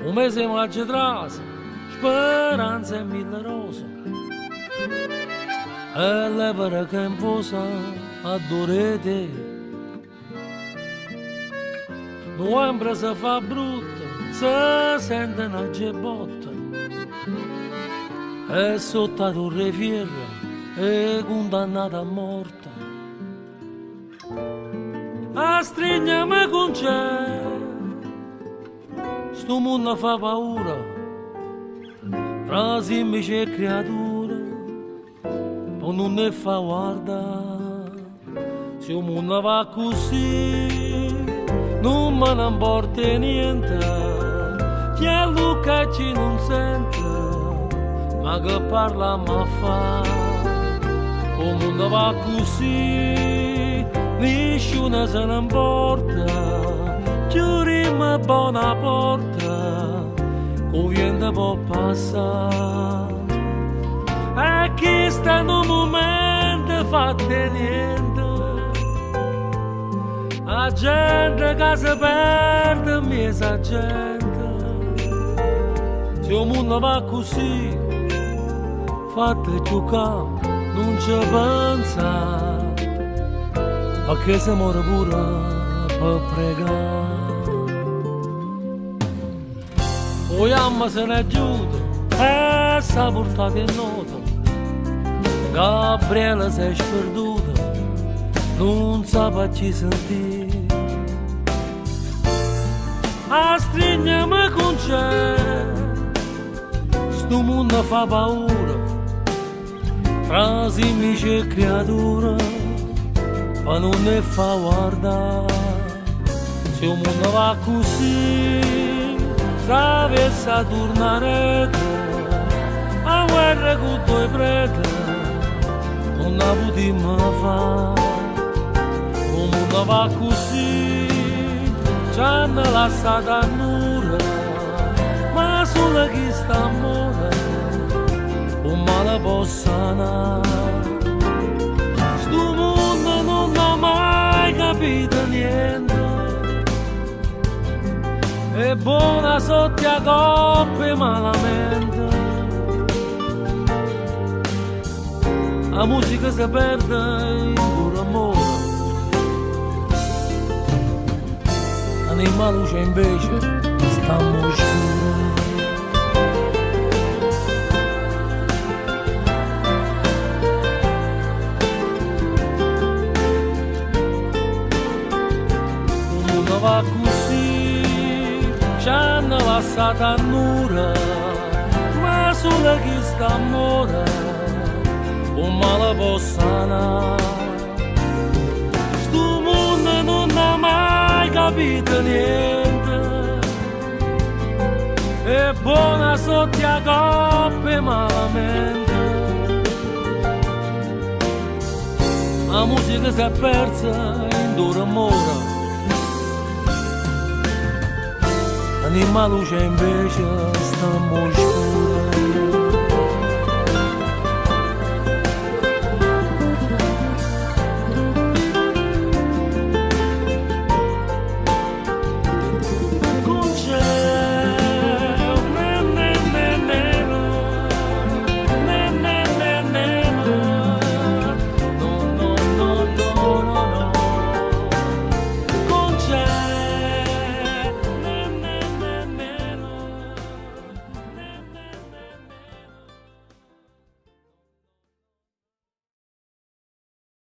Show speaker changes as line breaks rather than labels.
Un mese maggio trase, speranza e mille rose, e l'evera che infusa adorete. Novembre si fa brutta, si sente una gebotta, e sotto a torre fierra è condannata a morte. A strignami con c'è, sto mondo fa paura, tra semplici e creature, poi non ne fa guardare. Se il mondo va così, non me ne importa niente, chi è Luca ci non sente, ma che parla ma fa. Il mondo va così, nessuno se ne importa, chiudiamo buona porta, che vento può passare. E chi sta in un momento fatte niente, la gente che si perde, miesa gente. Se il mondo va così, fate giocare, non ci pensa, perché si muore pure per pregare. Vogliamo se ne aiuta e s'ha portato in nota. Gabriele si è sperduta, non sa ci sentire. A strignami con c'è, sto mondo fa paura, tra semplici e creature, ma non ne fa guardare. Se il mondo va così, travessa a tornare a guerra con due prete, non la potremmo fare. Il mondo va così, ci hanno lasciato a nulla, ma solo chi sta a morire, un male può sanare. Sto mondo non ha mai capito niente, è buona sotto a coppe malamente. La musica si perde in puro amore, anima luce invece stiamo scuri. Il mondo va così, ci hanno lasciato a nulla, ma solo chi sta a morire, un male può sanare. Sto mondo non ha mai capito niente, è buona sotto a coppe malamente. La musica si è persa in dura mora, anima luce invece stiamo scura.